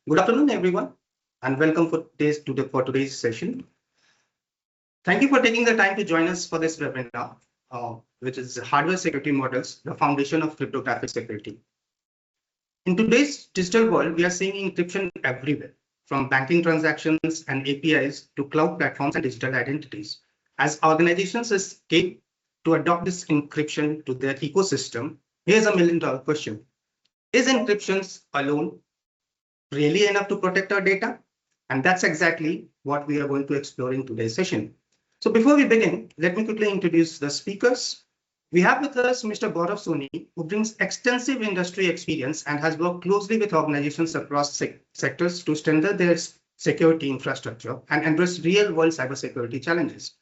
Good afternoon, everyone, and welcome for today's session. Thank you for taking the time to join us for this webinar, which is Hardware Security Models, the Foundation of Cryptographic Security. In today's digital world, we are seeing encryption everywhere, from banking transactions and APIs to cloud platforms and digital identities. As organizations scale to adopt this encryption to their ecosystem, here's a million-dollar question. Is encryption alone really enough to protect our data? And that's exactly what we are going to explore in today's session. So before we begin, let me quickly introduce the speakers. We have with us Mr. Gaurav Soni, who brings extensive industry experience and has worked closely with organizations across sectors to strengthen their security infrastructure and address real-world cybersecurity challenges.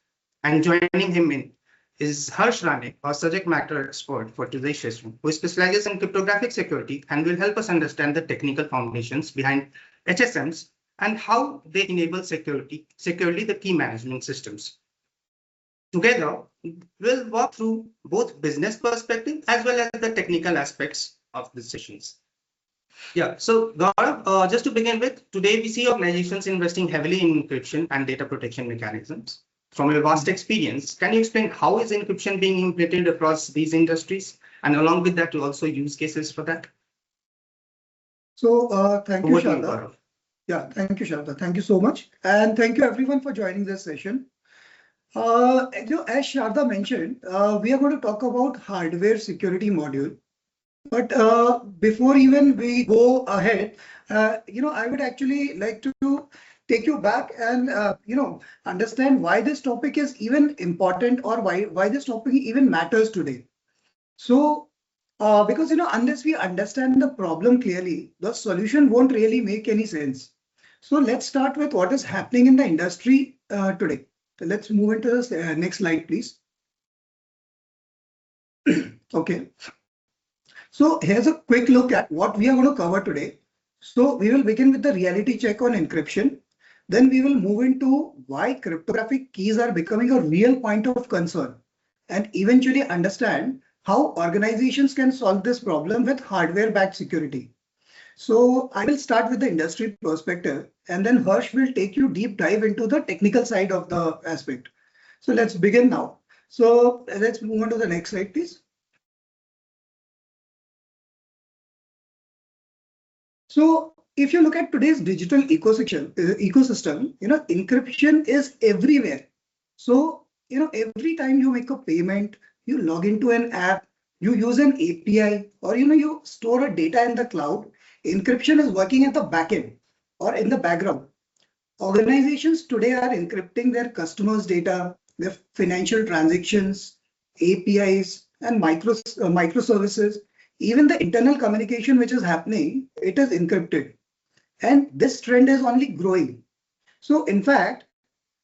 And joining him is Harsh Rane, our subject matter expert for today's session, who specializes in cryptographic security and will help us understand the technical foundations behind HSMs and how they enable securely the key management systems. Together, we'll walk through both business perspective as well as the technical aspects of the sessions. Yeah, so Gaurav, just to begin with, today we see organizations investing heavily in encryption and data protection mechanisms. From your vast experience, can you explain how is encryption being implemented across these industries, and along with that, also use cases for that? So thank you, Sharda. Yeah, thank you, Sharda. Thank you so much, and thank you everyone for joining this session. As Sharda mentioned, we are going to talk about hardware security module. But before even we go ahead, I would actually like to take you back and understand why this topic is even important, or why this topic even matters today. So because unless we understand the problem clearly, the solution won't really make any sense. So let's start with what is happening in the industry today. So let's move into the next slide, please. Okay. So here's a quick look at what we are going to cover today. So we will begin with the reality check on encryption. Then we will move into why cryptographic keys are becoming a real point of concern, and eventually understand how organizations can solve this problem with hardware-backed security. So I will start with the industry perspective, and then Harsh will take you deep dive into the technical side of the aspect. So let's begin now. So let's move on to the next slide, please. So if you look at today's digital ecosystem, encryption is everywhere. So, every time you make a payment, you log into an app, you use an API, or, you store a data in the cloud, encryption is working at the backend or in the background. Organizations today are encrypting their customers' data, their financial transactions, APIs, and microservices. Even the internal communication which is happening, it is encrypted. And this trend is only growing. So in fact,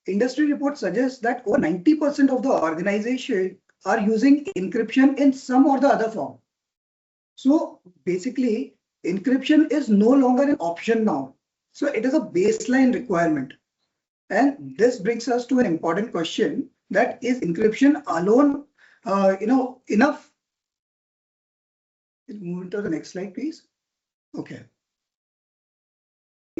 industry reports suggest that over 90% of the organization are using encryption in some or the other form. So basically, encryption is no longer an option now. So it is a baseline requirement. And this brings us to an important question: that is encryption alone, enough? Move to the next slide, please. Okay.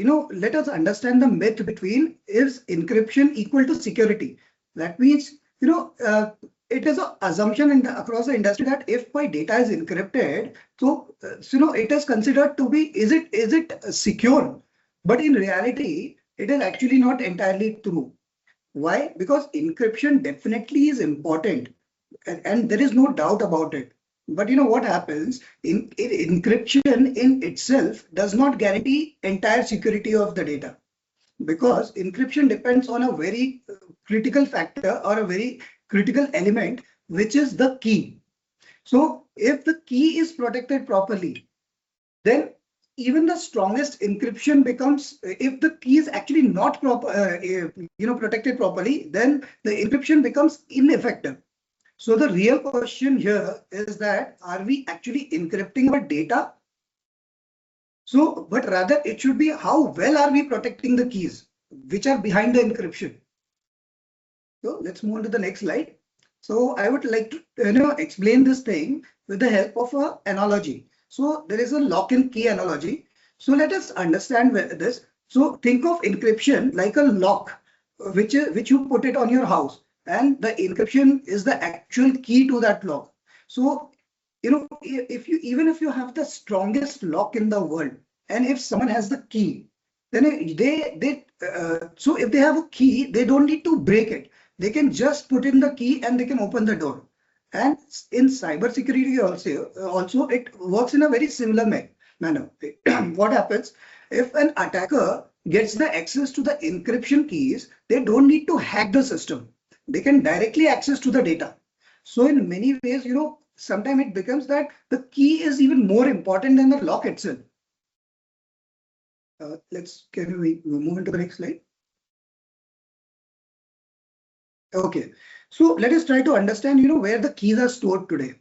Let us understand the myth between is encryption equal to security. That means, it is an assumption across the industry that if my data is encrypted, so it is considered to be, is it secure? But in reality, it is actually not entirely true. Why? Because encryption definitely is important, and there is no doubt about it. But what happens in encryption in itself does not guarantee entire security of the data, because encryption depends on a very critical factor or a very critical element, which is the key. So if the key is protected properly, then even the strongest encryption becomes, if the key is actually not protected properly, then the encryption becomes ineffective. So the real question here is that, are we actually encrypting our data? So, but rather it should be how well are we protecting the keys which are behind the encryption. So let's move on to the next slide. So I would like to explain this thing with the help of an analogy. So there is a lock and key analogy. So let us understand this. So think of encryption like a lock, which you put it on your house, and the encryption is the actual key to that lock. So if you even if you have the strongest lock in the world, and if someone has the key, then so if they have a key, they don't need to break it. They can just put in the key and they can open the door. And in cybersecurity also it works in a very similar manner. What happens if an attacker gets the access to the encryption keys? They don't need to hack the system. They can directly access to the data. So in many ways, sometimes it becomes that the key is even more important than the lock itself. Can we move into the next slide? Okay, so let us try to understand, where the keys are stored today.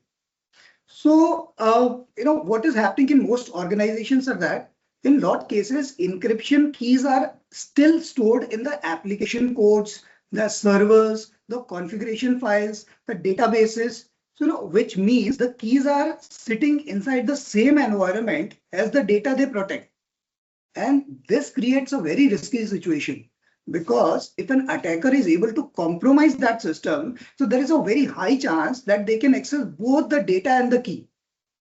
So, what is happening in most organizations are that in a lot of cases, encryption keys are still stored in the application codes, the servers, the configuration files, the databases. So, which means the keys are sitting inside the same environment as the data they protect. And this creates a very risky situation, because if an attacker is able to compromise that system, so there is a very high chance that they can access both the data and the key.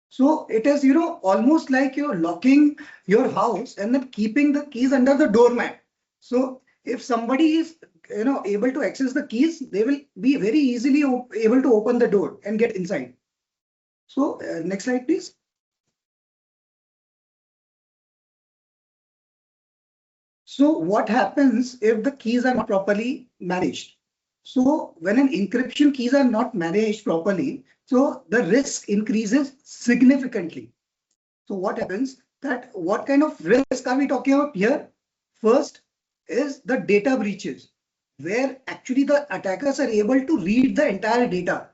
So it is, almost like you're locking your house and then keeping the keys under the doormat. So if somebody is, able to access the keys, they will be very easily able to open the door and get inside. So next slide, please. So what happens if the keys are not properly managed? So when an encryption keys are not managed properly, so the risk increases significantly. So what happens that what kind of risk are we talking about here? First is the data breaches, where actually the attackers are able to read the entire data.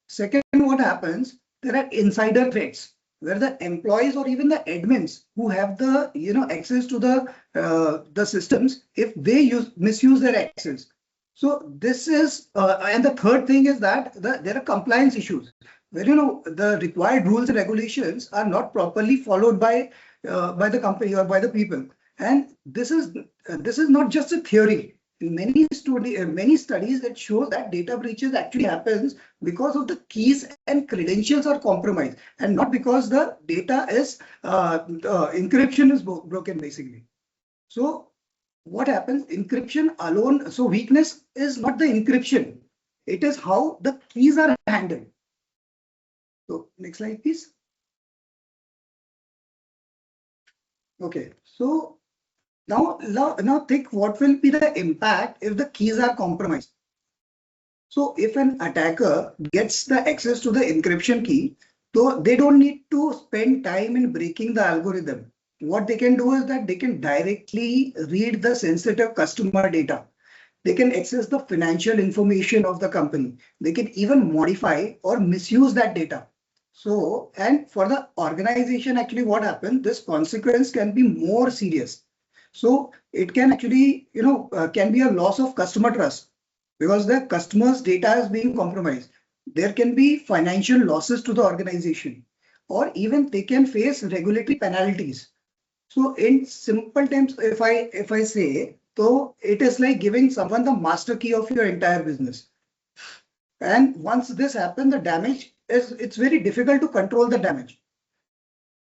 Second, what happens? There are insider threats, where the employees or even the admins who have the access to the systems, if they misuse their access. So this is and the third thing is that there are compliance issues, where the required rules and regulations are not properly followed by the company or by the people. And this is not just a theory. In many studies that show that data breaches actually happens because of the keys and credentials are compromised, and not because the data is encryption is broken basically. So what happens? Encryption alone. So weakness is not the encryption. It is how the keys are handled. So next slide, please. Okay. So now think what will be the impact if the keys are compromised. So if an attacker gets the access to the encryption key, so they don't need to spend time in breaking the algorithm. What they can do is that they can directly read the sensitive customer data. They can access the financial information of the company. They can even modify or misuse that data. So, and for the organization, actually what happens, this consequence can be more serious. So it can actually, can be a loss of customer trust, because the customer's data is being compromised. There can be financial losses to the organization, or even they can face regulatory penalties. So in simple terms, if I say, so it is like giving someone the master key of your entire business. And once this happens, the damage it's very difficult to control the damage.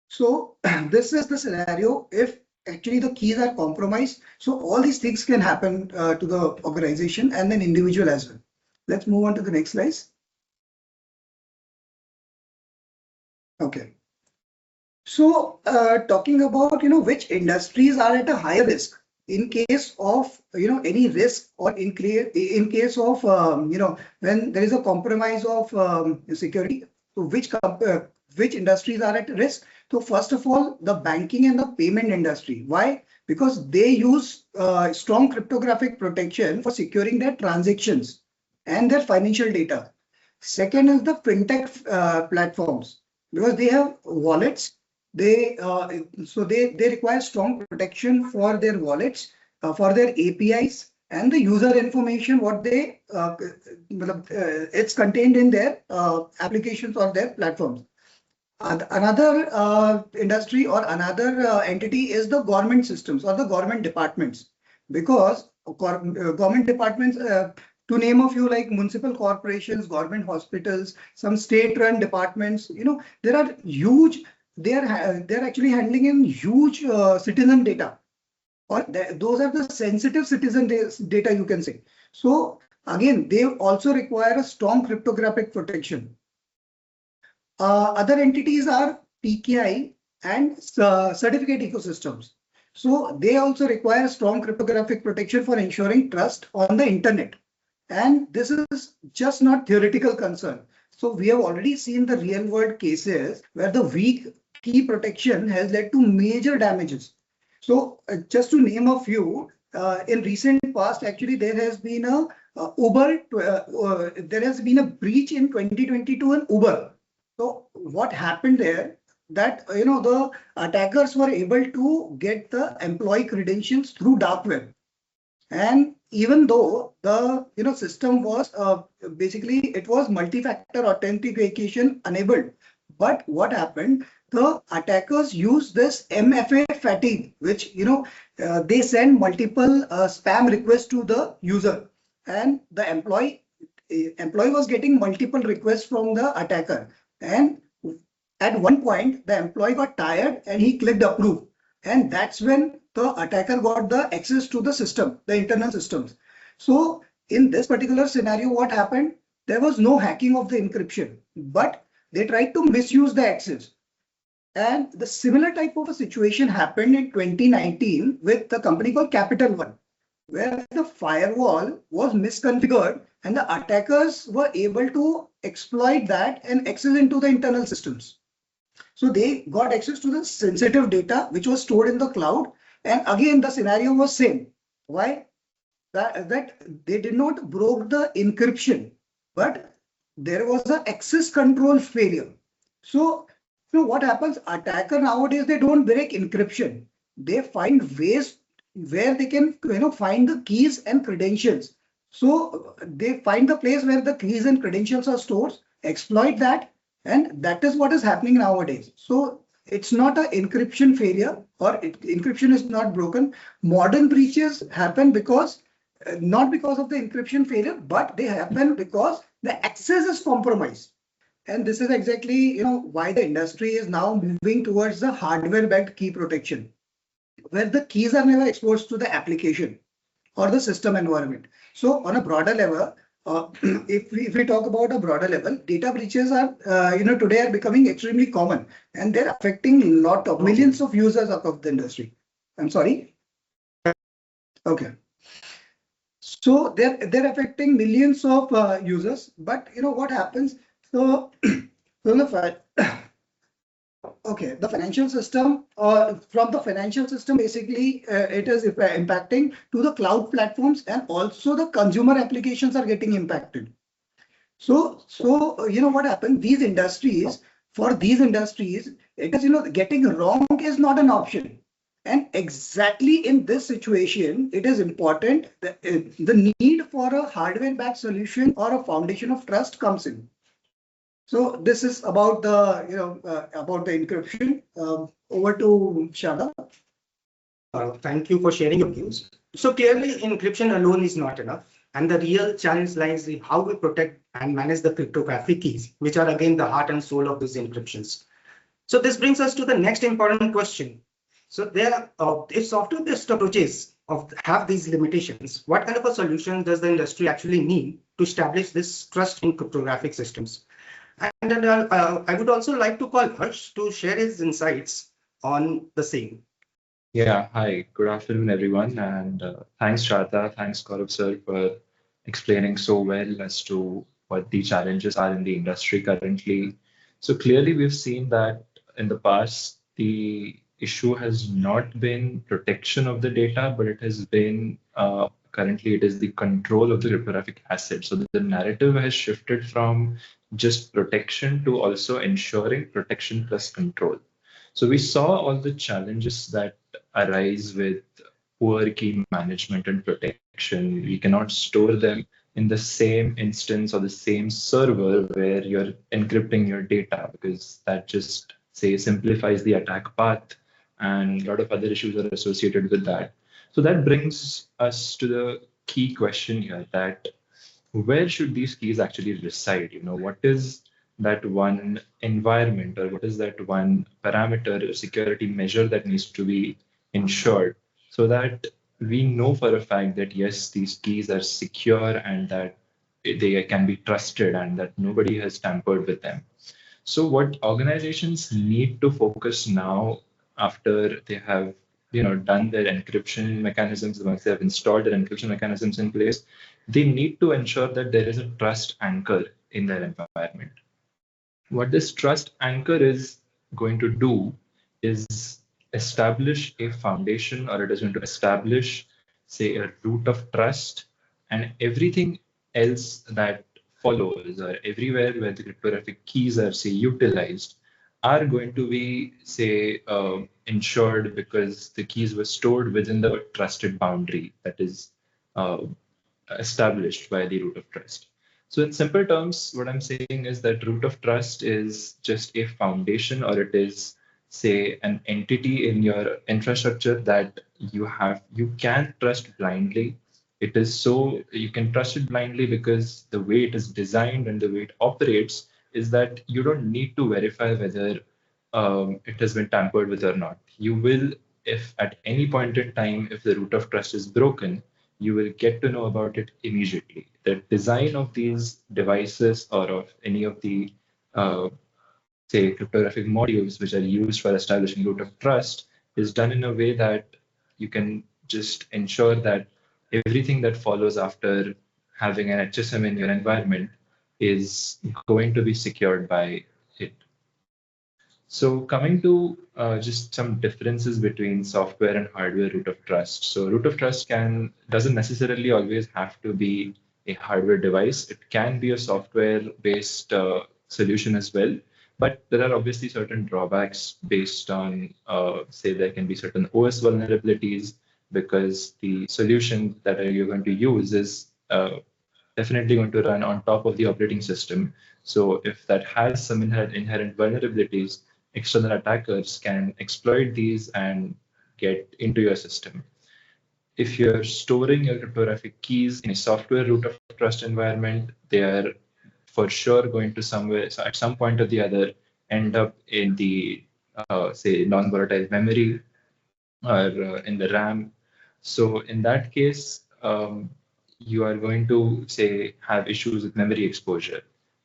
So this is the scenario if actually the keys are compromised. So all these things can happen to the organization and then individual as well. Let's move on to the next slide. Okay. So talking about which industries are at a higher risk in case of any risk, or in case of when there is a compromise of security. So which industries are at risk? So first of all, the banking and the payment industry. Why? Because they use strong cryptographic protection for securing their transactions and their financial data. Second is the fintech platforms, because they have wallets. They require strong protection for their wallets, for their APIs and the user information. What they it's contained in their applications or their platforms. Another industry or another entity is the government systems or the government departments, because government departments, to name a few, like municipal corporations, government hospitals, some state-run departments, there are huge. They're actually handling in huge citizen data, or those are the sensitive citizen data, you can say. So again, they also require a strong cryptographic protection. Other entities are PKI and certificate ecosystems. So they also require strong cryptographic protection for ensuring trust on the internet. And this is just not theoretical concern. So we have already seen the real world cases where the weak key protection has led to major damages. So just to name a few, in recent past, actually, there has been a there has been a breach in 2022 in Uber. So what happened there, that the attackers were able to get the employee credentials through dark web, and even though the system was basically, it was multi-factor authentication enabled, but what happened, the attackers used this MFA fatigue, which they send multiple spam requests to the user, and the employee was getting multiple requests from the attacker. And at one point, the employee got tired and he clicked approve. And that's when the attacker got the access to the system, the internal systems. So in this particular scenario, what happened? There was no hacking of the encryption, but they tried to misuse the access. And the similar type of a situation happened in 2019 with the company called Capital One, where the firewall was misconfigured and the attackers were able to exploit that and access into the internal systems. So they got access to the sensitive data which was stored in the cloud. And again, the scenario was same. Why? That they did not broke the encryption, but there was an access control failure. So what happens? Attacker nowadays, they don't break encryption. They find ways where they can find the keys and credentials. So they find the place where the keys and credentials are stored, exploit that, and that is what is happening nowadays. So it's not an encryption failure, or encryption is not broken. Modern breaches happen because not because of the encryption failure, but they happen because the access is compromised. And this is exactly why the industry is now moving towards the hardware-backed key protection, where the keys are never exposed to the application or the system environment. So on a broader level, if we talk about a broader level, data breaches are today are becoming extremely common, and they're affecting a lot of millions of users of the industry. I'm sorry. Okay. So they're affecting millions of users, but what happens? So, okay, the financial system, from the financial system, basically, it is impacting to the cloud platforms, and also the consumer applications are getting impacted. So what happened? These industries, for these industries, it is getting wrong is not an option. And exactly in this situation, it is important that the need for a hardware-backed solution or a foundation of trust comes in. So this is about the about the encryption. Over to Shada. Thank you for sharing your views. So clearly, encryption alone is not enough, and the real challenge lies in how we protect and manage the cryptographic keys, which are again the heart and soul of these encryptions. So this brings us to the next important question. So if software-based approaches have these limitations, what kind of a solution does the industry actually need to establish this trust in cryptographic systems? And then I would also like to call Harsh to share his insights on the same. Yeah, hi, good afternoon, everyone. And thanks, Shraddha. Thanks, Gaurav sir, for explaining so well as to what the challenges are in the industry currently. So clearly, we've seen that in the past, the issue has not been protection of the data, but it has been currently it is the control of the cryptographic asset. So the narrative has shifted from just protection to also ensuring protection plus control. So we saw all the challenges that arise with poor key management and protection. We cannot store them in the same instance or the same server where you're encrypting your data, because that just say simplifies the attack path, and a lot of other issues are associated with that. So that brings us to the key question here, that where should these keys actually reside? What is that one environment, or what is that one parameter or security measure that needs to be ensured, so that we know for a fact that yes, these keys are secure and that they can be trusted and that nobody has tampered with them. So what organizations need to focus now, after they have done their encryption mechanisms, once they have installed their encryption mechanisms in place, they need to ensure that there is a trust anchor in their environment. What this trust anchor is going to do is establish a foundation, or it is going to establish, say, a root of trust, and everything else that follows, or everywhere where the cryptographic keys are, say, utilized, are going to be, say, ensured because the keys were stored within the trusted boundary that is uh, established by the root of trust. So in simple terms, what I'm saying is that root of trust is just a foundation, or it is, say, an entity in your infrastructure that you can trust blindly. It is so you can trust it blindly because the way it is designed and the way it operates is that you don't need to verify whether it has been tampered with or not. You will, if at any point in time, if the root of trust is broken, you will get to know about it immediately. The design of these devices, or of any of the, uh, say, cryptographic modules which are used for establishing root of trust, is done in a way that you can just ensure that everything that follows after having an HSM in your environment is going to be secured by it. So coming to just some differences between software and hardware root of trust. So root of trust doesn't necessarily always have to be a hardware device. It can be a software-based solution as well. But there are obviously certain drawbacks based on, say, there can be certain OS vulnerabilities, because the solution that you're going to use is definitely going to run on top of the operating system. So if that has some inherent vulnerabilities, external attackers can exploit these and get into your system. If you're storing your cryptographic keys in a software root of trust environment, they are for sure going to somewhere, so at some point or the other, end up in the, say, non-volatile memory, or in the RAM. So in that case, you are going to, say, have issues with memory exposure.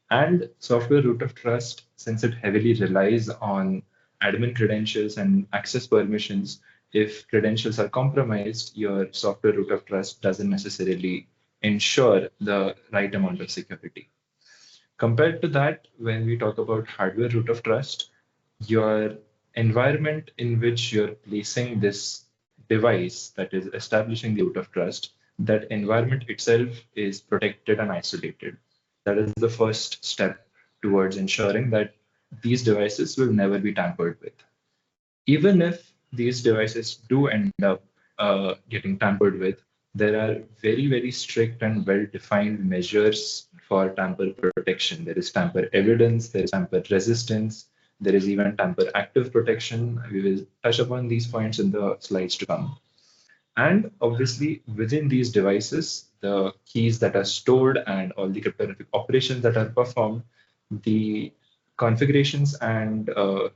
And software root of trust, since it heavily relies on admin credentials and access permissions, if credentials are compromised, your software root of trust doesn't necessarily ensure the right amount of security. Compared to that, when we talk about hardware root of trust, your environment in which you're placing this device that is establishing the root of trust, that environment itself is protected and isolated. That is the first step towards ensuring that these devices will never be tampered with. Even if these devices do end up getting tampered with, there are very, very strict and well-defined measures for tamper protection. There is tamper evidence, there is tamper resistance, there is even tamper active protection. We will touch upon these points in the slides to come. And obviously, within these devices, the keys that are stored and all the cryptographic operations that are performed, the configurations and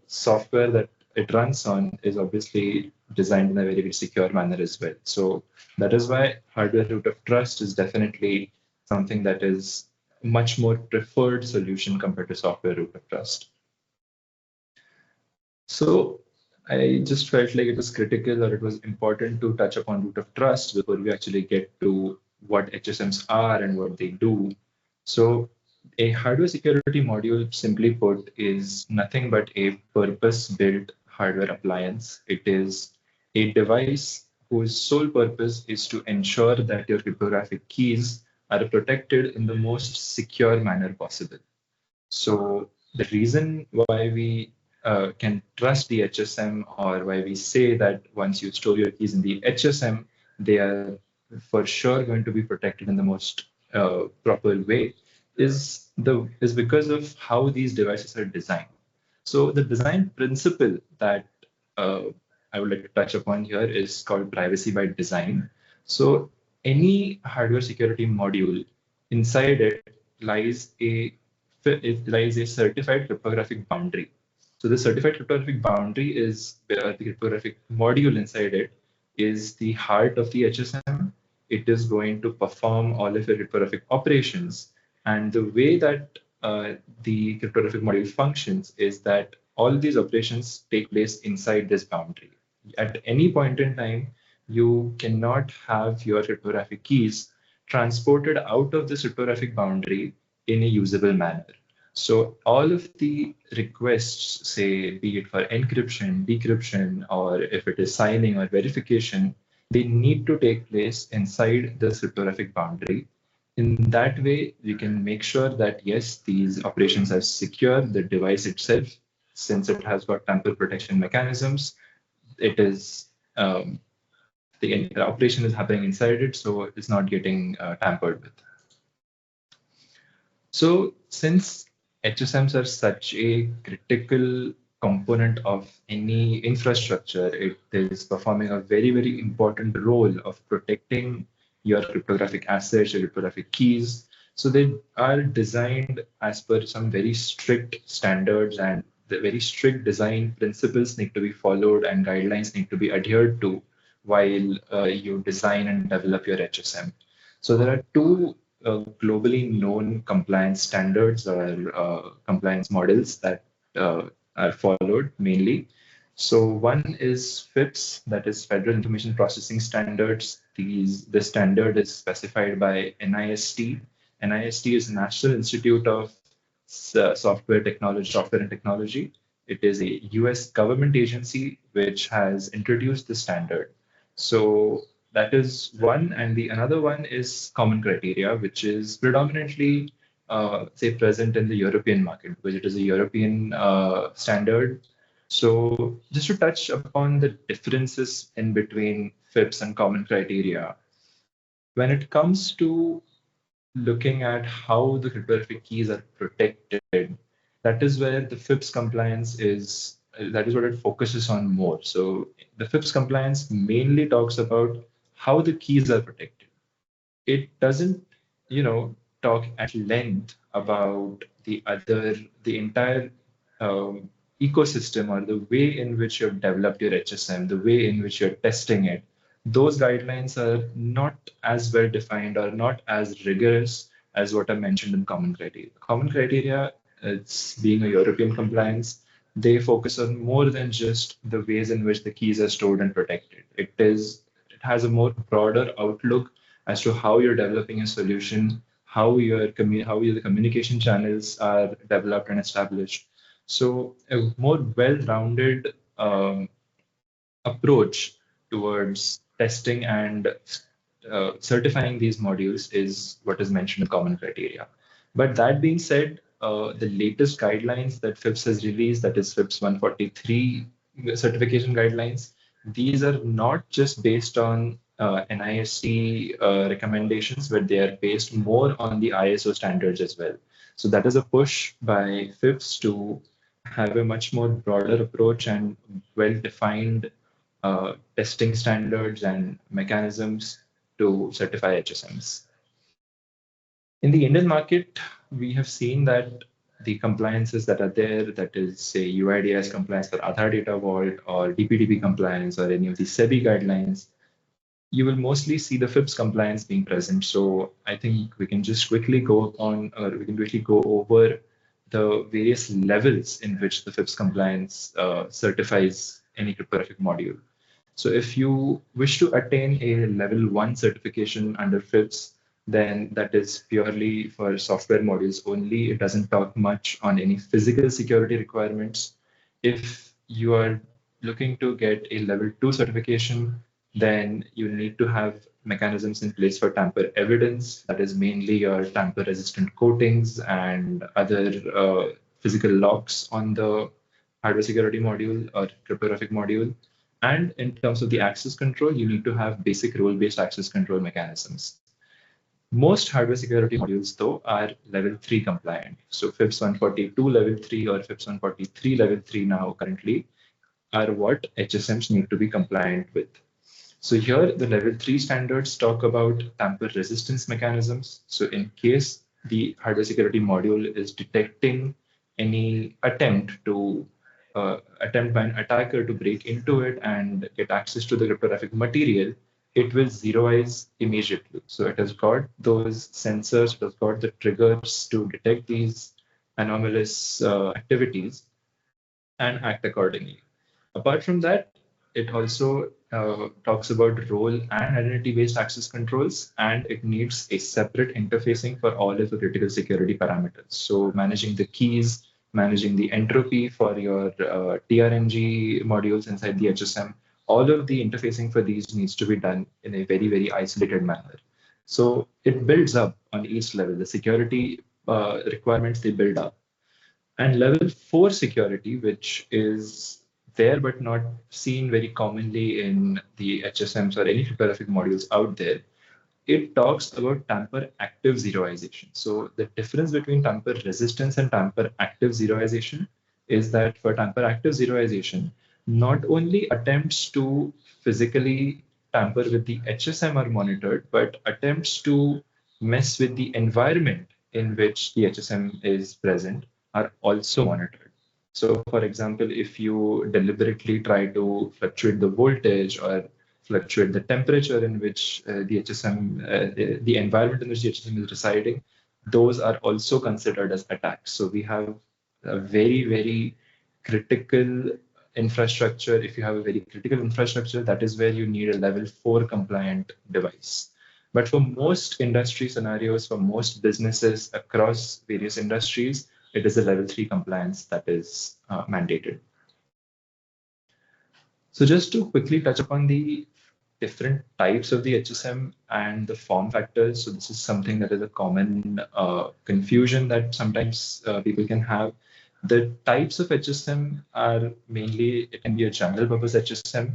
software that it runs on is obviously designed in a very, very secure manner as well. So that is why hardware root of trust is definitely something that is much more preferred solution compared to software root of trust. So I just felt like it was critical, or it was important to touch upon root of trust before we actually get to what HSMs are and what they do. So a hardware security module, simply put, is nothing but a purpose-built hardware appliance. It is a device whose sole purpose is to ensure that your cryptographic keys are protected in the most secure manner possible. So the reason why we can trust the HSM, or why we say that once you store your keys in the HSM, they are for sure going to be protected in the most proper way is because of how these devices are designed. So the design principle that uh, I would like to touch upon here is called privacy by design. So any hardware security module, inside it lies a certified cryptographic boundary. So the certified cryptographic boundary is where the cryptographic module inside it is the heart of the HSM. It is going to perform all of your cryptographic operations. And the way that the cryptographic module functions is that all these operations take place inside this boundary. At any point in time, you cannot have your cryptographic keys transported out of this cryptographic boundary in a usable manner. So all of the requests, say, be it for encryption, decryption, or if it is signing or verification, they need to take place inside the cryptographic boundary. In that way, we can make sure that, yes, these operations are secure. The device itself, since it has got tamper protection mechanisms, it is the operation is happening inside it, so it's not getting tampered with. So since HSMs are such a critical component of any infrastructure, it is performing a very, very important role of protecting your cryptographic assets, your cryptographic keys. So they are designed as per some very strict standards, and the very strict design principles need to be followed and guidelines need to be adhered to while you design and develop your HSM. So there are two globally known compliance standards or compliance models that are followed mainly. So one is FIPS, that is Federal Information Processing Standards. This standard is specified by NIST. NIST is National Institute of Software and Technology. It is a US government agency which has introduced the standard. So that is one, and the another one is common criteria, which is predominantly say present in the European market, because it is a European standard. So just to touch upon the differences in between FIPS and common criteria, when it comes to looking at how the cryptographic keys are protected, that is where the FIPS compliance is, that is what it focuses on more. So the FIPS compliance mainly talks about how the keys are protected. It doesn't, talk at length about the entire ecosystem or the way in which you've developed your HSM, the way in which you're testing it. Those guidelines are not as well defined or not as rigorous as what I mentioned in common criteria. Common criteria, it's being a European compliance, they focus on more than just the ways in which the keys are stored and protected. It has a more broader outlook as to how you're developing a solution, how the communication channels are developed and established. So a more well-rounded approach towards testing and certifying these modules is what is mentioned in common criteria. But that being said, the latest guidelines that FIPS has released, that is FIPS 143 certification guidelines, these are not just based on NIST recommendations, but they are based more on the ISO standards as well. So that is a push by FIPS to have a much more broader approach and well-defined testing standards and mechanisms to certify HSMs. In the Indian market, we have seen that the compliances that are there, that is, say, UIDAS compliance for Aadhaar Data Vault or DPDP compliance or any of the SEBI guidelines, you will mostly see the FIPS compliance being present. So I think we can just quickly go over the various levels in which the FIPS compliance certifies any cryptographic module. So if you wish to attain a level 1 certification under FIPS, then that is purely for software modules only. It doesn't talk much on any physical security requirements. If you are looking to get a level 2 certification, then you need to have mechanisms in place for tamper evidence. That is mainly your tamper resistant coatings and other physical locks on the hardware security module or cryptographic module. And in terms of the access control, you need to have basic role-based access control mechanisms. Most hardware security modules, though, are level 3 compliant. So FIPS 142 level 3 or FIPS 143 level 3 now currently are what HSMs need to be compliant with. So here the level 3 standards talk about tamper resistance mechanisms. So in case the hardware security module is detecting any attempt by an attacker to break into it and get access to the cryptographic material, it will zeroize immediately. So it has got those sensors, it has got the triggers to detect these anomalous activities and act accordingly. Apart from that, it also talks about role and identity-based access controls, and it needs a separate interfacing for all of the critical security parameters. So managing the keys, managing the entropy for your TRNG modules inside the HSM, all of the interfacing for these needs to be done in a very, very isolated manner. So it builds up on each level. The security requirements, they build up. And level 4 security, which is there but not seen very commonly in the HSMs or any cryptographic modules out there, it talks about tamper active zeroization. So the difference between tamper resistance and tamper active zeroization is that for tamper active zeroization, not only attempts to physically tamper with the HSM are monitored, but attempts to mess with the environment in which the HSM is present are also monitored. So for example, if you deliberately try to fluctuate the voltage or fluctuate the temperature in which the environment in which the HSM is residing, those are also considered as attacks. So we have a very, very critical infrastructure. If you have a very critical infrastructure, that is where you need a level 4 compliant device. But for most industry scenarios, for most businesses across various industries, it is a level 3 compliance that is mandated. So just to quickly touch upon the different types of the HSM and the form factors. So this is something that is a common confusion that sometimes people can have. The types of HSM are mainly, it can be a general purpose HSM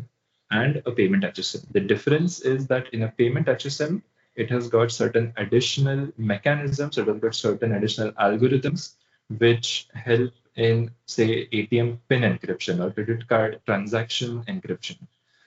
and a payment HSM. The difference is that in a payment HSM, it has got certain additional mechanisms, it has got certain additional algorithms which help in, say, ATM PIN encryption or credit card transaction encryption.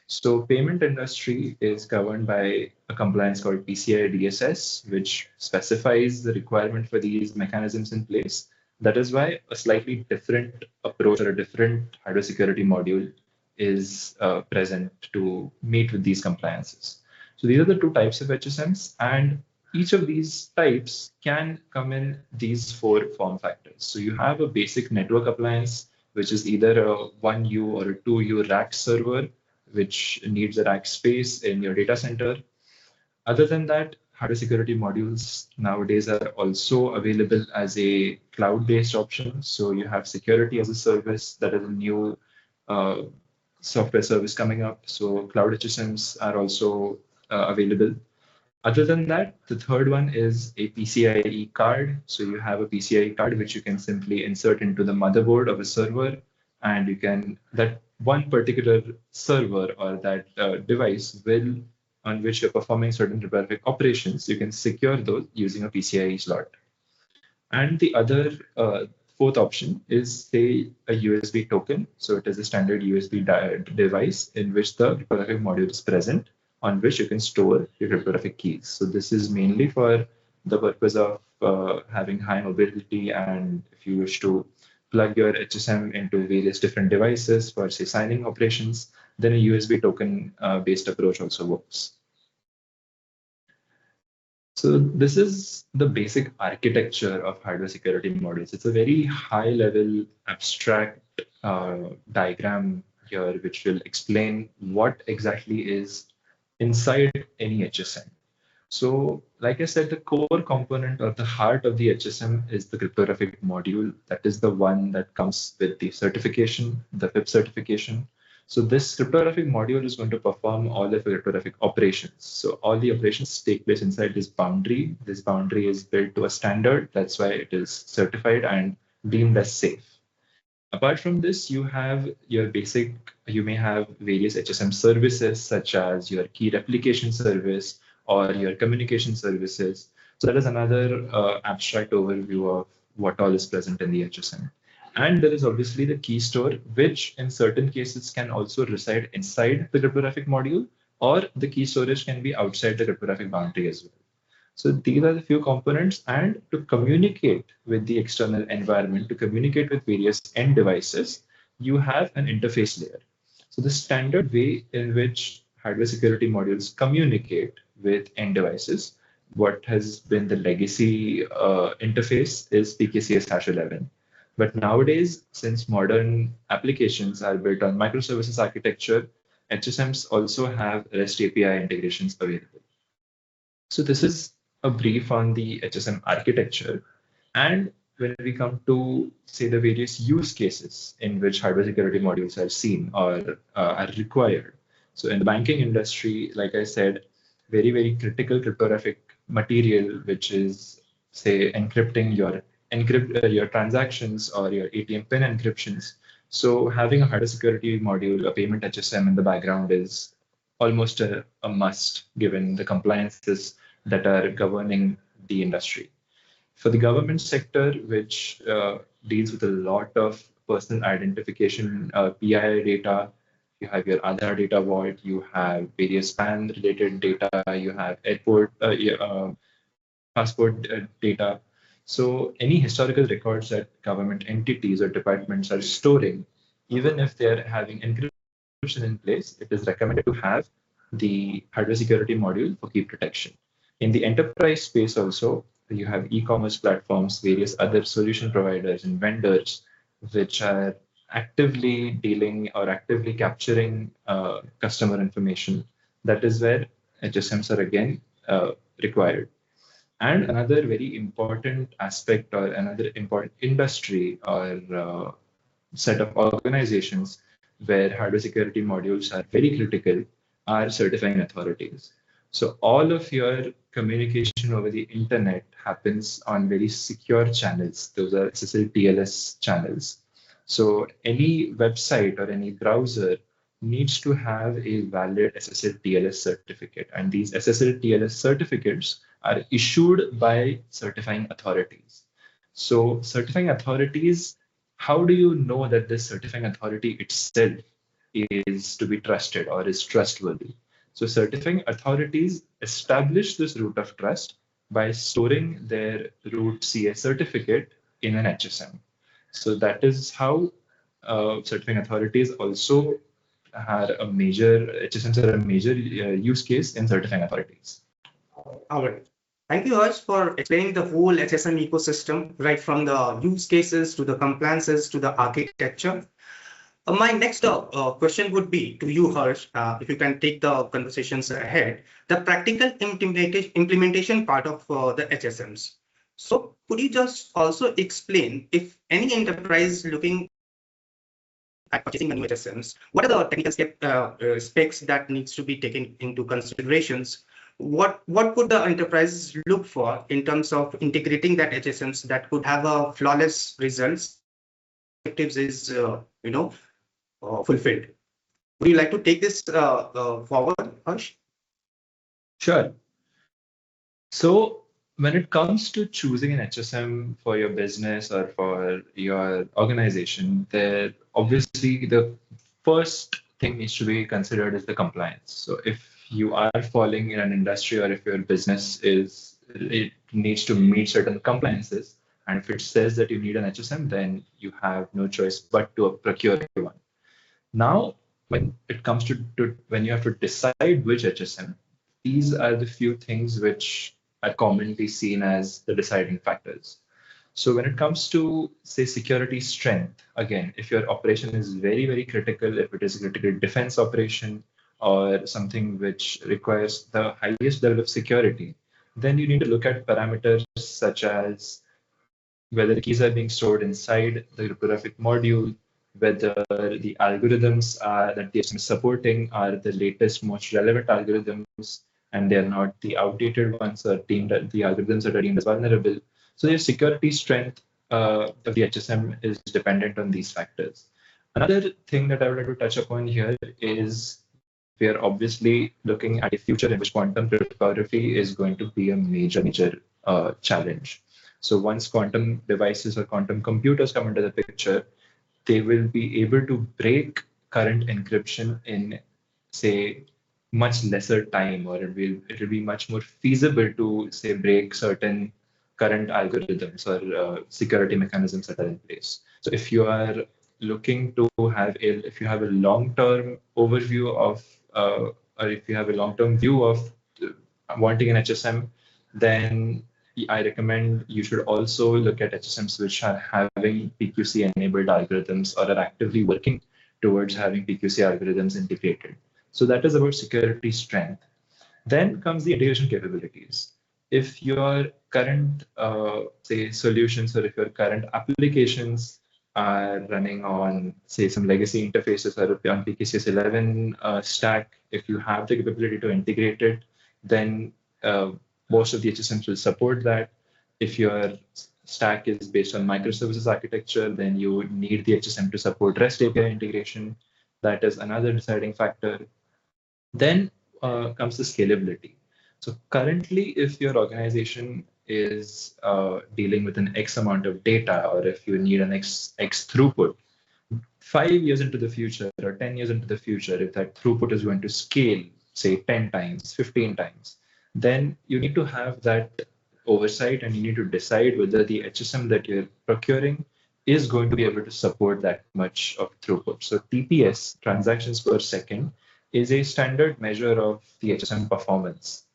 So payment industry is governed by a compliance called PCI DSS, which specifies the requirement for these mechanisms in place. That is why a slightly different approach or a different hardware security module is present to meet with these compliances. So these are the two types of HSMs, and each of these types can come in these 4 form factors. So you have a basic network appliance, which is either a 1U or a 2U rack server, which needs a rack space in your data center. Other than that, hardware security modules nowadays are also available as a cloud-based option. So you have security as a service, that is a new software service coming up. So cloud HSMs are also available. Other than that, the third one is a PCIe card. So you have a PCIe card, which you can simply insert into the motherboard of a server, and you can, that one particular server or that device will, on which you're performing certain cryptographic operations, you can secure those using a PCIe slot. And the other fourth option is, say, a USB token. So it is a standard USB device in which the cryptographic module is present, on which you can store your cryptographic keys. So this is mainly for the purpose of having high mobility, and if you wish to plug your HSM into various different devices for, say, signing operations, then a USB token based approach also works. So this is the basic architecture of hardware security modules. It's a very high level abstract diagram here, which will explain what exactly is inside any HSM. So like I said, the core component or the heart of the HSM is the cryptographic module. That is the one that comes with the certification, the FIPS certification. So this cryptographic module is going to perform all the cryptographic operations. So all the operations take place inside this boundary. This boundary is built to a standard. That's why it is certified and deemed as safe. Apart from this, you have your basic, you may have various HSM services such as your key replication service or your communication services. So that is another abstract overview of what all is present in the HSM. And there is obviously the key store, which in certain cases can also reside inside the cryptographic module, or the key storage can be outside the cryptographic boundary as well. So these are the few components, and to communicate with the external environment, to communicate with various end devices, you have an interface layer. So the standard way in which hardware security modules communicate with end devices, what has been the legacy interface is PKCS-11. But nowadays, since modern applications are built on microservices architecture, HSMs also have REST API integrations available. So this is a brief on the HSM architecture. And when we come to, say, the various use cases in which hardware security modules are seen or are required. So in the banking industry, like I said, very, very critical cryptographic material, which is, say, encrypting your transactions or your ATM pin encryptions. So having a hardware security module, a payment HSM in the background is almost a must, given the compliances that are governing the industry. For the government sector, which deals with a lot of personal identification, PII data, you have your Aadhaar data vault, you have various PAN related data, you have airport passport data. So any historical records that government entities or departments are storing, even if they're having encryption in place, it is recommended to have the hardware security module for key protection. In the enterprise space also, you have e-commerce platforms, various other solution providers and vendors, which are actively dealing or actively capturing customer information. That is where HSMs are again required. And another very important aspect or another important industry or set of organizations where hardware security modules are very critical are certifying authorities. So all of your communication over the internet happens on very secure channels. Those are SSL TLS channels. So any website or any browser needs to have a valid SSL TLS certificate. And these SSL TLS certificates are issued by certifying authorities. So certifying authorities, how do you know that this certifying authority itself is to be trusted or is trustworthy? So certifying authorities establish this root of trust by storing their root CA certificate in an HSM. So that is how certifying authorities also are a major, HSMs are a major use case in certifying authorities. All right. Thank you, Harsh, for explaining the whole HSM ecosystem, right from the use cases to the compliances to the architecture. My next question would be to you, Harsh, if you can take the conversations ahead, the practical implementation part of the HSMs. So could you just also explain if any enterprise looking at purchasing a new HSMs, what are the technical specs that needs to be taken into considerations? What could the enterprise look for in terms of integrating that HSMs that could have a flawless results? Objectives is fulfilled. Would you like to take this forward, Harsh? Sure. So when it comes to choosing an HSM for your business or for your organization, there obviously the first thing needs to be considered is the compliance. So if you are falling in an industry or if your business it needs to meet certain compliances, and if it says that you need an HSM, then you have no choice but to procure one. Now, when it comes to when you have to decide which HSM, these are the few things which are commonly seen as the deciding factors. So when it comes to, say, security strength, again, if your operation is very, very critical, if it is a critical defense operation or something which requires the highest level of security, then you need to look at parameters such as whether the keys are being stored inside the cryptographic module, whether the algorithms that the HSM is supporting are the latest, most relevant algorithms, and they're not the outdated ones or the algorithms that are deemed as vulnerable. So the security strength of the HSM is dependent on these factors. Another thing that I would like to touch upon here is we are obviously looking at a future in which quantum cryptography is going to be a major challenge. So once quantum devices or quantum computers come into the picture, they will be able to break current encryption in, say, much lesser time, or it will be much more feasible to, say, break certain current algorithms or security mechanisms that are in place. So if you are looking to have if you have a long-term overview of, or if you have a long-term view of wanting an HSM, then I recommend you should also look at HSMs which are having PQC-enabled algorithms or are actively working towards having PQC algorithms integrated. So that is about security strength. Then comes the integration capabilities. If your current, say, solutions, or if your current applications are running on, say, some legacy interfaces or on PKCS 11 stack, if you have the capability to integrate it, then most of the HSMs will support that. If your stack is based on microservices architecture, then you need the HSM to support REST API integration. That is another deciding factor. Then comes the scalability. So currently, if your organization is dealing with an X amount of data, or if you need an X throughput, 5 years into the future or 10 years into the future, if that throughput is going to scale, say 10 times, 15 times, then you need to have that oversight and you need to decide whether the HSM that you're procuring is going to be able to support that much of throughput. So TPS, transactions per second, is a standard measure of the HSM performance.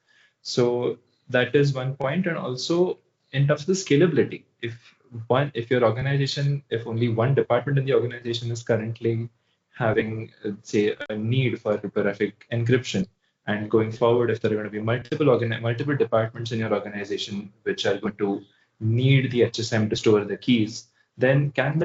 So that is one point. And also in terms of the scalability, if your organization, if only one department in the organization is currently having, say, a need for cryptographic encryption, and going forward, if there are going to be multiple departments in your organization which are going to need the HSM to store the keys, then can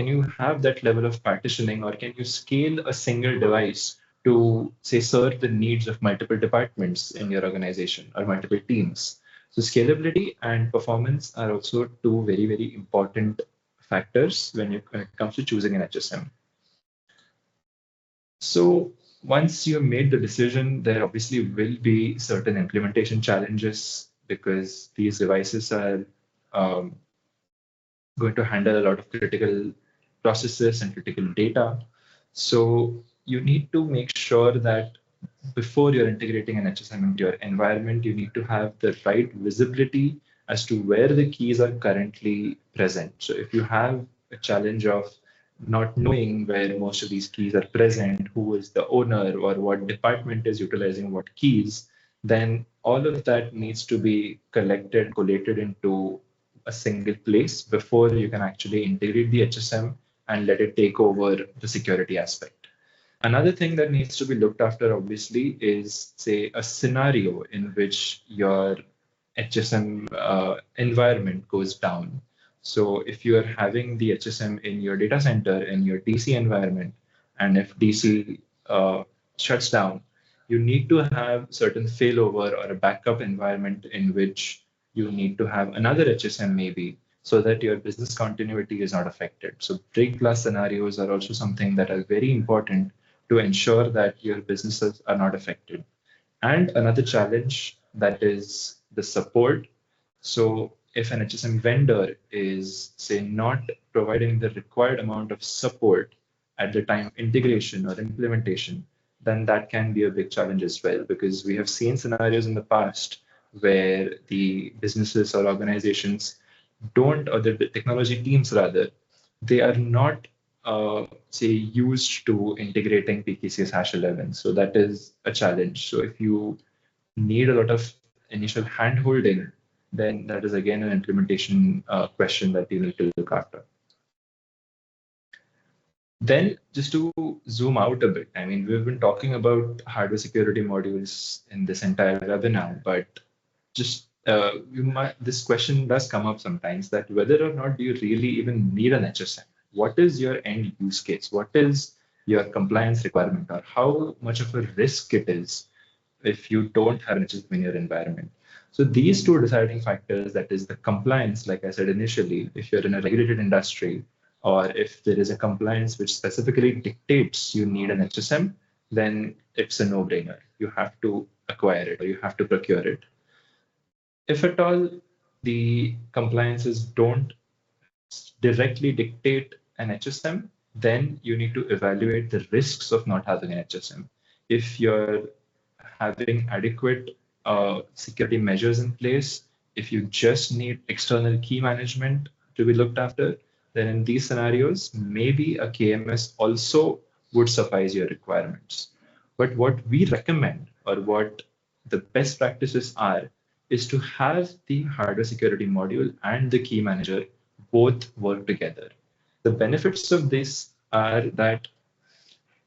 you have that level of partitioning, or can you scale a single device to, say, serve the needs of multiple departments in your organization or multiple teams? So scalability and performance are also two very, very important factors when it comes to choosing an HSM. So once you have made the decision, there obviously will be certain implementation challenges, because these devices are going to handle a lot of critical processes and critical data. So you need to make sure that before you're integrating an HSM into your environment, you need to have the right visibility as to where the keys are currently present. So if you have a challenge of not knowing where most of these keys are present, who is the owner, or what department is utilizing what keys, then all of that needs to be collated into a single place before you can actually integrate the HSM and let it take over the security aspect. Another thing that needs to be looked after, obviously, is, say, a scenario in which your HSM environment goes down. So if you are having the HSM in your data center, in your DC environment, and if DC shuts down, you need to have certain failover or a backup environment in which you need to have another HSM maybe, so that your business continuity is not affected. So break glass scenarios are also something that are very important to ensure that your businesses are not affected. And another challenge, that is the support. So if an HSM vendor is, say, not providing the required amount of support at the time of integration or implementation, then that can be a big challenge as well, because we have seen scenarios in the past where the businesses or organizations don't, or the technology teams rather, they are not, say, used to integrating PKCS hash 11. So that is a challenge. So if you need a lot of initial hand holding, then that is again an implementation question that you need to look after. Then just to zoom out a bit, I mean, we've been talking about hardware security modules in this entire webinar, but just this question does come up sometimes, that whether or not do you really even need an HSM? What is your end use case? What is your compliance requirement, or how much of a risk it is if you don't have an HSM in your environment? So these two deciding factors, that is the compliance, like I said initially, if you're in a regulated industry, or if there is a compliance which specifically dictates you need an HSM, then it's a no-brainer. You have to acquire it, or you have to procure it. If at all the compliances don't directly dictate an HSM, then you need to evaluate the risks of not having an HSM. If you're having adequate security measures in place, if you just need external key management to be looked after, then in these scenarios, maybe a KMS also would suffice your requirements. But what we recommend, or what the best practices are, is to have the hardware security module and the key manager both work together. The benefits of this are that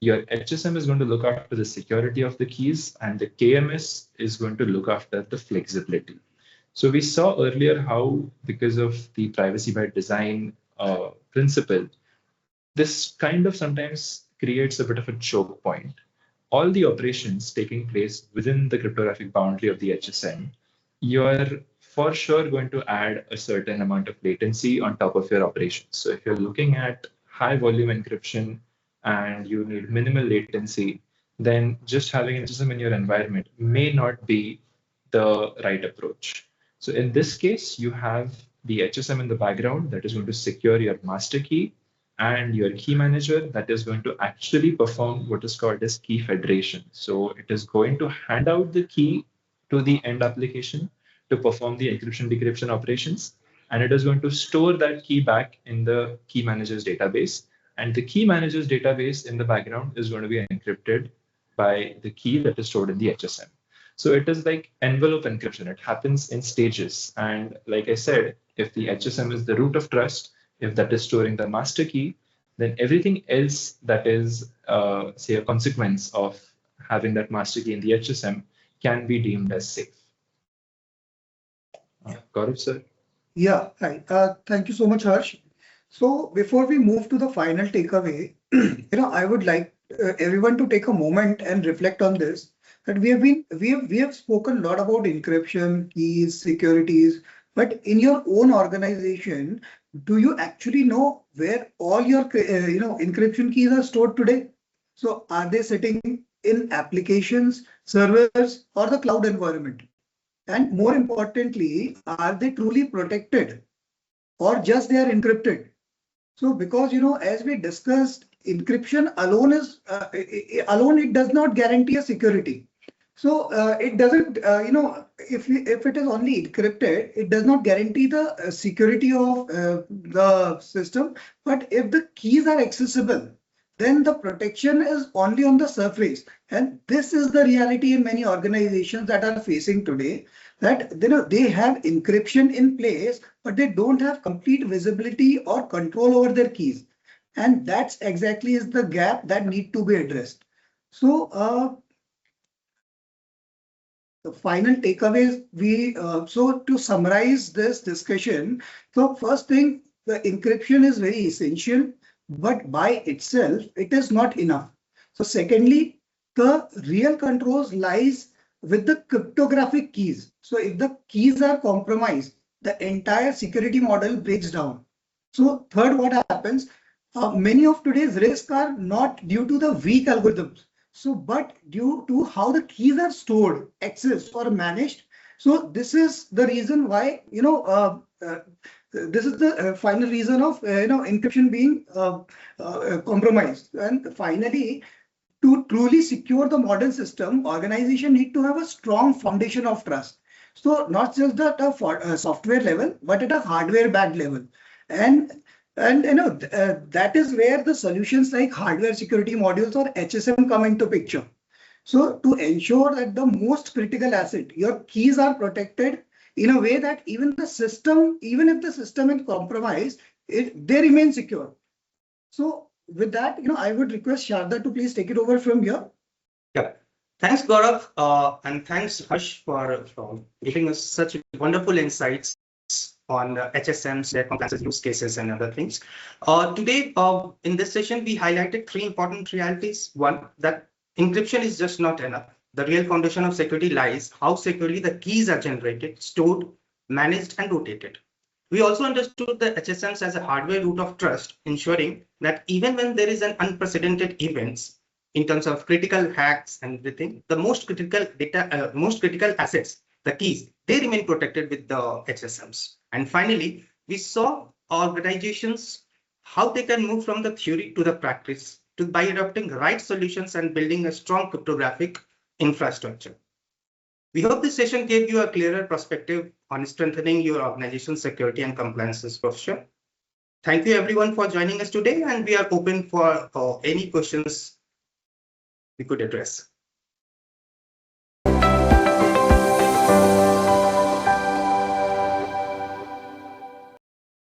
your HSM is going to look after the security of the keys, and the KMS is going to look after the flexibility. So we saw earlier how, because of the privacy by design principle, this kind of sometimes creates a bit of a choke point. All the operations taking place within the cryptographic boundary of the HSM, you're for sure going to add a certain amount of latency on top of your operations. So if you're looking at high volume encryption and you need minimal latency, then just having an HSM in your environment may not be the right approach. So in this case, you have the HSM in the background that is going to secure your master key, and your key manager that is going to actually perform what is called as key federation. So it is going to hand out the key to the end application to perform the encryption decryption operations, and it is going to store that key back in the key manager's database. And the key manager's database in the background is going to be encrypted by the key that is stored in the HSM. So it is like envelope encryption. It happens in stages. And like I said, if the HSM is the root of trust, if that is storing the master key, then everything else that is, say, a consequence of having that master key in the HSM can be deemed as safe. Gaurav, sir? Yeah, hi. Thank you so much, Harsh. So before we move to the final takeaway, I would like everyone to take a moment and reflect on this. That we have spoken a lot about encryption, keys, securities, but in your own organization, do you actually know where all your encryption keys are stored today? So are they sitting in applications, servers, or the cloud environment? And more importantly, are they truly protected or just they are encrypted? So because, as we discussed, encryption alone it does not guarantee a security. So it doesn't, if it is only encrypted, it does not guarantee the security of the system. But if the keys are accessible, then the protection is only on the surface. And this is the reality in many organizations that are facing today, that they have encryption in place, but they don't have complete visibility or control over their keys. And that's exactly is the gap that need to be addressed. So the final takeaways, so to summarize this discussion, so first thing, the encryption is very essential, but by itself, it is not enough. So secondly, the real controls lies with the cryptographic keys. So if the keys are compromised, the entire security model breaks down. So third, what happens? Many of today's risks are not due to the weak algorithms, but due to how the keys are stored, accessed, or managed. So this is the reason why, this is the final reason of, encryption being compromised. And finally, to truly secure the modern system, organization need to have a strong foundation of trust. So not just at a software level, but at a hardware backed level. And that is where the solutions like hardware security modules or HSM come into picture. So to ensure that the most critical asset, your keys, are protected in a way that even if the system is compromised, they remain secure. So with that, I would request Sharda to please take it over from here. Yeah. Thanks, Gaurav, and thanks, Harsh, for giving us such wonderful insights on HSMs, their compliance use cases, and other things. Today, in this session, we highlighted three important realities. One, that encryption is just not enough. The real foundation of security lies how securely the keys are generated, stored, managed, and rotated. We also understood the HSMs as a hardware root of trust, ensuring that even when there is an unprecedented events in terms of critical hacks and everything, the most critical assets the keys, they remain protected with the HSMs. And finally, we saw organizations, how they can move from the theory to the practice by adopting right solutions and building a strong cryptographic infrastructure. We hope this session gave you a clearer perspective on strengthening your organization's security and compliance posture. Thank you everyone for joining us today, and we are open for any questions we could address.